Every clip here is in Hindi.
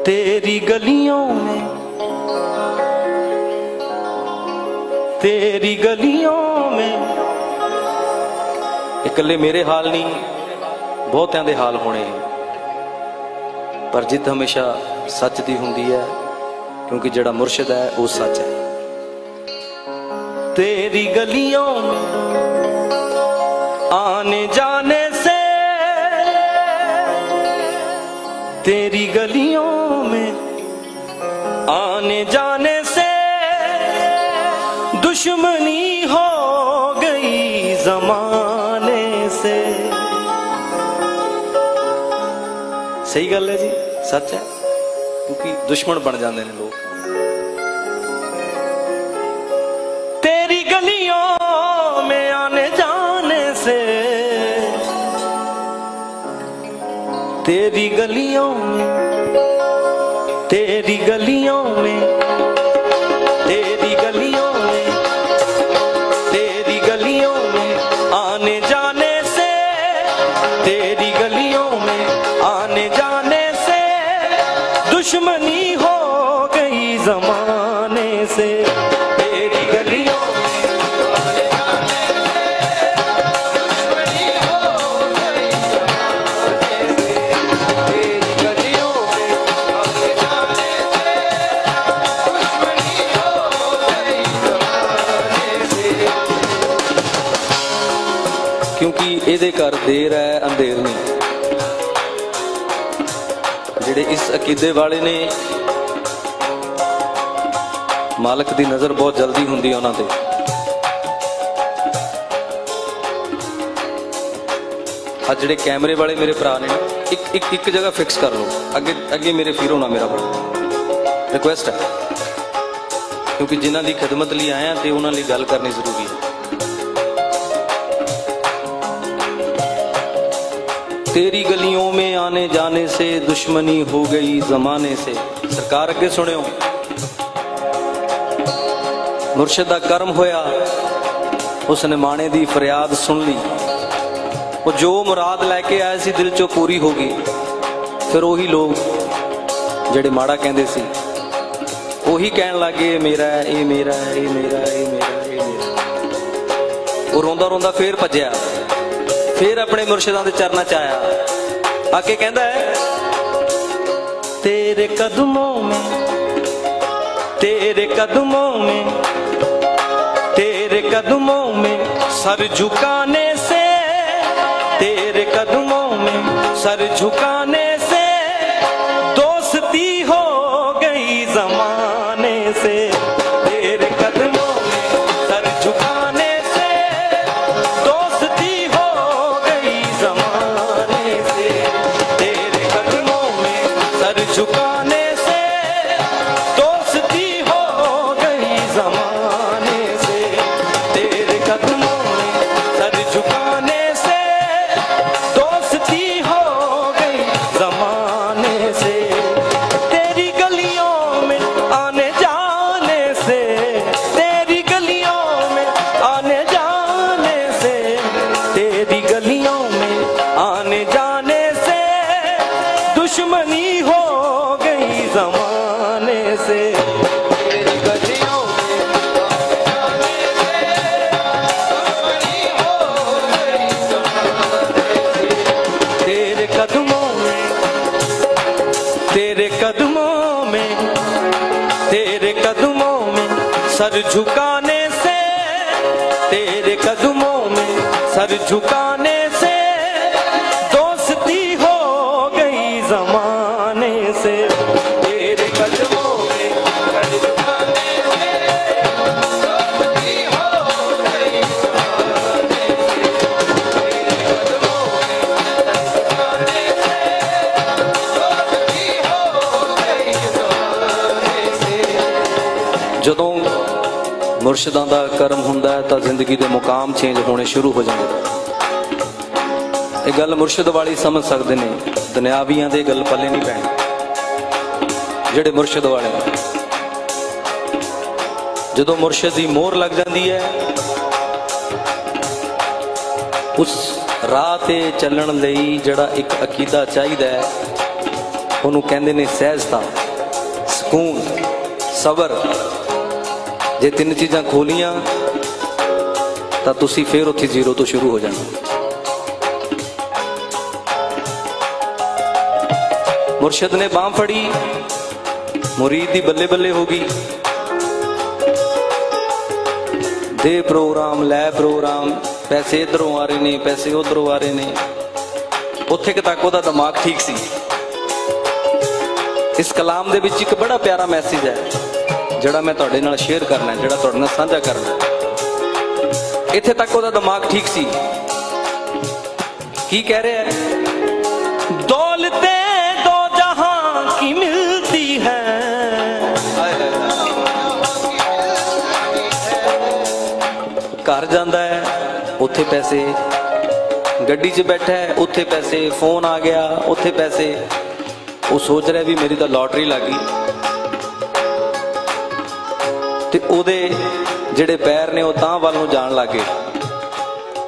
तेरी गलियों में, तेरी गलियों में। इकल्ले मेरे हाल नहीं, बहुतियां दे हाल होने, पर जित हमेशा सच दी हुंदी है, क्योंकि जिहड़ा मुर्शिद है वो सच है। तेरी गलियों में आने जाने से, तेरी गलियों में आने जाने से दुश्मनी हो गई जमाने से। सही गल है जी, सच है, क्योंकि दुश्मन बन जाते हैं लोग। तेरी गलियों में आने जाने से, तेरी गलियों में, तेरी गलियों में, तेरी गलियों में, तेरी गलियों में आने जाने से, तेरी गलियों में आने जाने से दुश्मनी हो गई जमाने से। तेरी गलियों में आने जाने से दुश्मनी हो गई जमाने से। तेरी गलियों में आने जाने से दुश्मनी हो गई जमाने से। क्योंकि इहदे घर देर है अंधेर नहीं। जिहड़े इस अकीदे वाले ने, मालक दी नज़र बहुत जल्दी हुंदी है उन्हां ते। आज जिहड़े कैमरे वाले मेरे भरा ने, एक जगह फिक्स कर लो, अगे अगे मेरे फिरो ना मेरा भरा, रिक्वेस्ट है, क्योंकि जिन्हां दी खिदमत लई आया ते उन्हां लई गल करनी जरूरी है। तेरी गलियों में आने जाने से दुश्मनी हो गई जमाने से। सरकार अगे सुनियो, मुर्शिद दा कर्म होया, उसने माणे दी फरियाद सुन ली, वो जो मुराद लैके आया सी दिल चो पूरी हो गई। फिर वही लोग जेड़े माड़ा कहंदे सी वही कहन लगे मेरा है, ये मेरा है, ये मेरा है, ये मेरा है, ये मेरा। वो रोंदा रोंदा फिर भज्या, फिर अपने मुर्शिदां दे चरनां च आया, आके कहंदा है तेरे कदमों में, तेरे कदमों में, तेरे कदमों में सर झुकाने से, तेरे कदमों में सर झुकाने से दोस्ती हो गई जमाने से। तेरे कदमों में सर झुकाने से दोस्ती हो गई जमाने से। तेरे कदमों में सर झुकाने से दोस्ती हो गई जमाने से। तेरे कदमों में सर झुकाने से दोस्ती हो गई जमाने से। तेरी गलियों में आने जाने से, तेरी गलियों में आने जाने से, तेरी गलियों में आने जाने से दुश्मनी हो गई जमाने से। तेरी गलियों में आने जाने से दुश्मनी हो गई जमाने से। तेरे कदमों में, तेरे कदमों में, तेरे कदमों में सर झुकाने से, तेरे कदमों में सर झुकाने से दोस्ती हो गई जमाने से। तेरे कदमों में सर झुकाने से दोस्ती हो गई जमाने से। तेरे कदमों में सर झुकाने से दोस्ती हो गई जमाने से। जदों मुर्शिदां दा करम हुंदा है तां जिंदगी दे मुकाम चेंज होने शुरू हो जाते। ये गल मुर्शिद वाली समझ सकते ने, दुनियावियां दे गल पल्ले नहीं पैनी। जेड़े मुर्शिद वाले जदों मुर्शिद दी मोहर लग जाती है, उस राह ते चलण लई जड़ा एक अकीदा चाहिदा है ਉਹਨੂੰ ਕਹਿੰਦੇ ਨੇ ਸਹਿਜਤਾ, ਸਕੂਨ, ਸਬਰ। ਜੇ ਤਿੰਨ ਚੀਜ਼ਾਂ ਖੋਲੀਆਂ ਤਾਂ ਤੁਸੀਂ ਫਿਰ ਉੱਥੇ ਜ਼ੀਰੋ ਤੋਂ ਸ਼ੁਰੂ ਹੋ ਜਾਣਾ। मुर्शद ने बांह फड़ी, मुरीद दी बल्ले बल्ले होगी। दे प्रोग्राम लै प्रोग्राम, पैसे इधरों आ रहे ने, पैसे उधरों आ रहे ने। उत्थे तक उहदा दिमाग ठीक सी। इस कलाम दे विच एक बड़ा प्यारा मैसेज है जिहड़ा मैं तुहाडे नाल शेयर करना है, जिहड़ा तुहाडे नाल साझा करना है। इत्थे तक उहदा दिमाग ठीक सी। की कह रहा है? दौलते मिलती है, घर जांदा है उत्थे पैसे, गड्डी च बैठा है उत्थे पैसे, फोन आ गया उत्थे पैसे। वो सोच रहा भी मेरी तो लॉटरी लग गई। ते ओदे जिहड़े पैर ने वो तां वाल नूं जाण लग गए।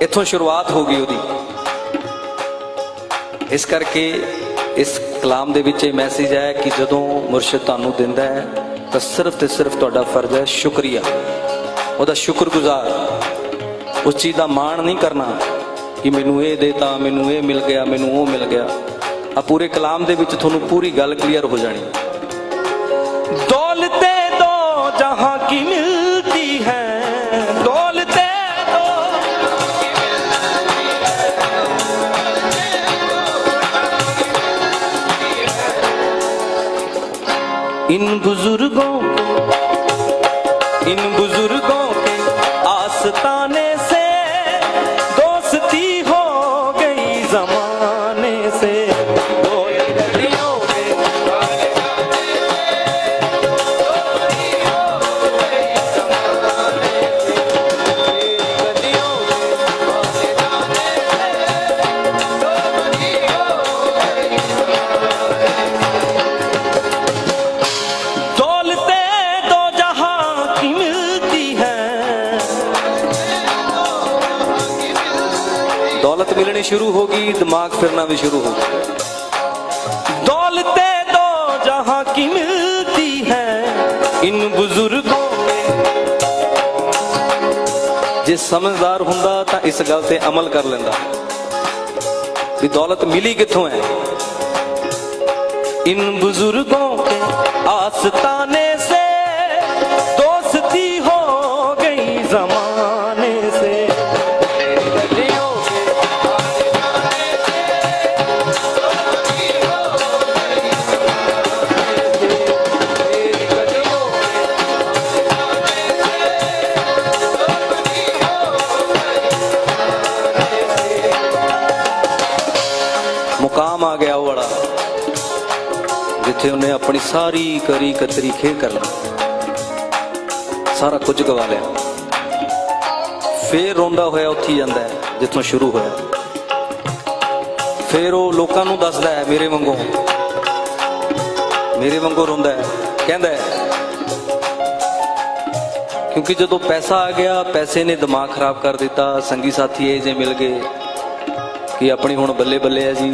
इत्थों शुरुआत हो गई ओदी। इस करके इस कलाम दे विच मैसेज है कि जदों मुर्शिद तुहानूं दिंदा है तो सिर्फ ते सिर्फ तुहाडा फर्ज है शुक्रिया, उहदा शुक्रगुजार। उस चीज़ का मान नहीं करना कि मैनू ये देता, मैनू ये मिल गया, मैनू वो मिल गया। आ पूरे कलाम दे विच तुहानूं पूरी गल क्लीयर हो जानी। दौलते दो जहां की मिलती है, दौलते दो इन बुजुर्गों के आस्ताने से दोस्ती हो गई जमाने से। दौलत मिलनी शुरू होगी, दिमाग फिरना भी शुरू होगा। दौलते दो जहां की मिलती है इन बुजुर्गों में। जे समझदार हुंदा तां इस गल ते अमल कर लेंदा भी दौलत मिली कित्थों है। इन बुजुर्गों के आस्ताने से दोस्ती हो गई जमाने से। मुकाम आ गया वो बड़ा जिथे उन्हें अपनी सारी करी कतरी खे कर ली, सारा कुछ गवा लिया। फिर रोंदा होया उत्थे जांदा है जिथों शुरू होया। फिर वो लोकां नूं दसदा है मेरे वांगू रोंदा है, कहंदा है। क्योंकि जदों पैसा आ गया, पैसे ने दिमाग खराब कर दिता। संगी साथी ये जे मिल गए कि अपनी हुण बल्ले बल्ले है जी,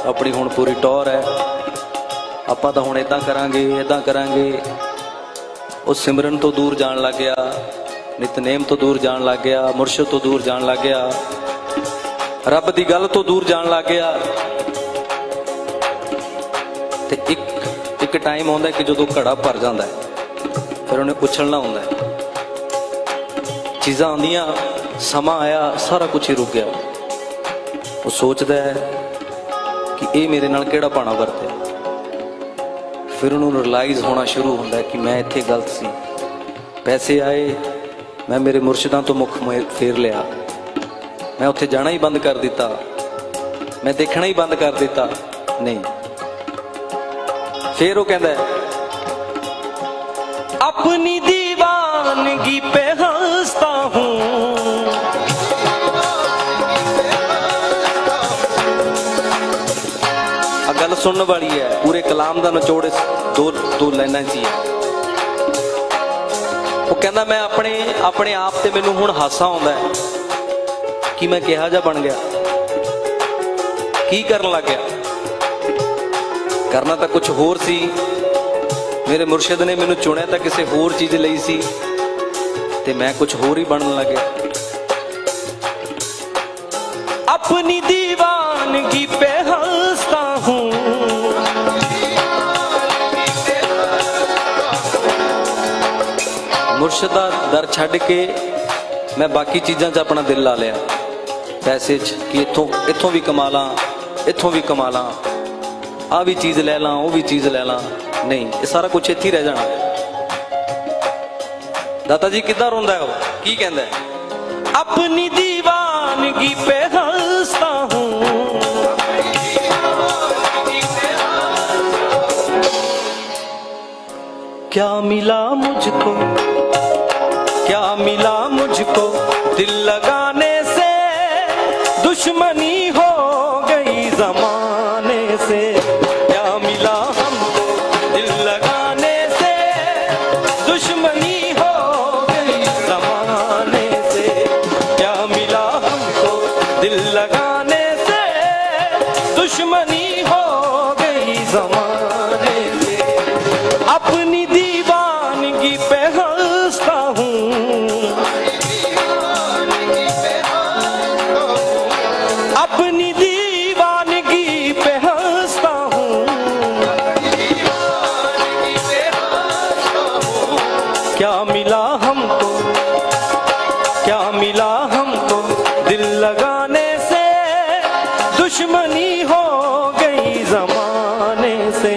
अपनी हुण पूरी टौर है, आपां तां हुण इदां करांगे। उस सिमरन तो दूर जान लग गया, नितनेम तो दूर जान लग गया, मुर्शद तो दूर जान लग गया, रब दी गल तो दूर जान लग गया। ते एक टाइम आउंदा कि जदों घड़ा भर जांदा है फिर उन्हें उछलना हुंदा है। चीज़ां आंदियां, समा आया, सारा कुछ ही रुक गया। वो सोचता है कि ये मेरे नाल केड़ा भाना वरतिया। फिर उन्होंने रियलाइज होना शुरू होता है कि मैं इत्थे गलत सी। पैसे आए, मैं मेरे मुर्शिदां तो मुख फेर लिया, मैं उत्थे जाना ही बंद कर दिता, मैं देखना ही बंद कर दिता। नहीं, फिर वो कहता है अपनी दीवानगी पे हंसता हूं। गल सुनने वाली है, पूरे कलाम का निचोड़ दो लाइनां च ही है। वो कहता मैं अपने आप से मैनू हुण हासा आउंदा है कि मैं किहा जा बन गया, की करन लग गया। करना तो कुछ होर सी, मेरे मुर्शिद ने मैनू चुनिया तो किसी होर चीज़ लई सी ते मैं कुछ होर ही बनन लगे। अपनी दीवानगी पे हंसता हूँ, मुर्शिद दा दर छड्ड के मैं बाकी चीज़ां च अपना दिल ला लिया, पैसे च कि इत्थों भी कमा ला, इत्थों भी कमा ला, आ भी चीज़ ले ला, वो भी चीज़ ले ला। नहीं, ये सारा कुछ इत्थे ही रह जाना। दाता जी किद्दां रोंदा है, की कहंदा है? अपनी दीवानगी पे हंसता हूँ, क्या मिला मुझको, क्या मिला मुझको, दिल लगाने से दुश्मनी हो गई जमाने से। क्या मिला हमको, दिल लगाने से दुश्मनी हो गई जमाने से। क्या मिला हमको, दिल लगाने से दुश्मनी हो गई जमाने से। अपनी दीवानगी पे हंसता हूँ, अपनी दीवानगी पे हंसता हूँ, क्या मिला हमको, क्या मिला हमको, दिल लगाने से दुश्मनी हो गई जमाने से।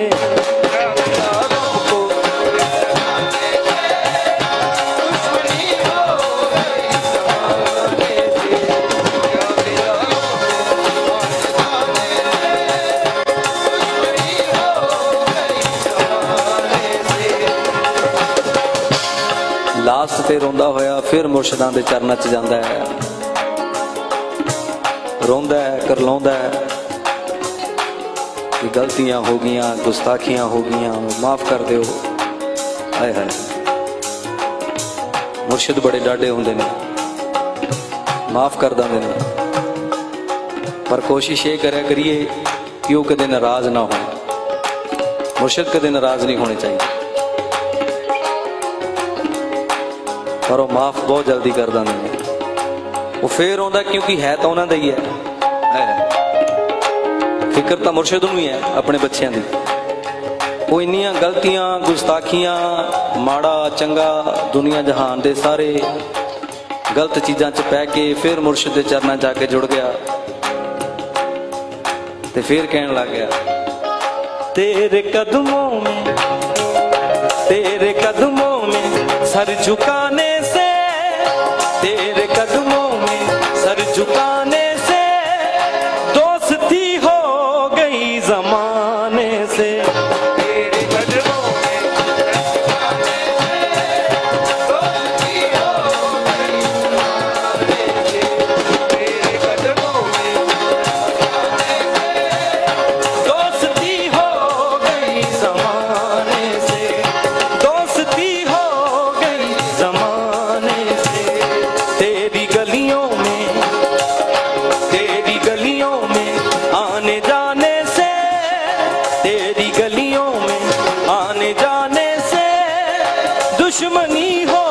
लास्ट ते रोंदा होया फिर मुर्शिदां दे चरनां च जांदा है, रोंदा है, करलाउंदा है कि गलतियां हो गईयां, गुस्ताखियां हो गईयां, माफ कर दिओ। हाय हाय, मुर्शिद बड़े डाडे हुंदे ने, माफ कर दिंदे ने, पर कोशिश ये करिया करिए कि वो कदे नाराज ना हो। मुर्शिद कदे नाराज नहीं होने चाहिए, पर वो माफ बहुत जल्दी कर देंगे। वो फिर आंदा क्योंकि है तो उन्होंने ही है, फिक्र तो मुर्शिद नूं ही है अपने बच्चों की। वो इन्नियां गलतियां, गुस्ताखियां, माड़ा चंगा, दुनिया जहान दे सारे गलत चीज़ां च पै के फिर मुर्शिद दे चरनां जाके जुड़ गया ते फिर कहन लग गया, तेरे कदमों में, तेरे कदमों में सर झुकाने से, तेरे कदमों में सर झुकाने से दोस्ती हो गई जमाने से। तेरे कदमों में सर झुकाने से दोस्ती हो गई जमाने से। तेरे कदमों में दोस्ती हो गई जमाने से, दोस्ती हो गई जमाने से। तेरी गलियों में, तेरी गलियों में आने जाने से, तेरी गलियों में आने जाने से दुश्मनी हो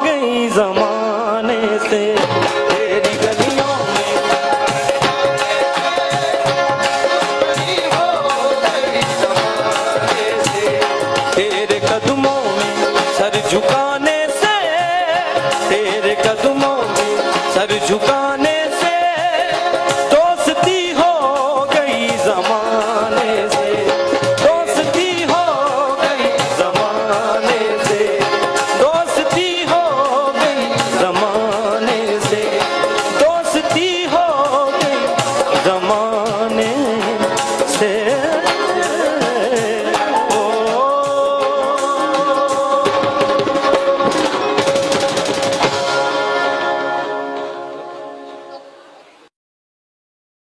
गई जमाने से। तेरी गलियों में तेरे कदमों में सर झुका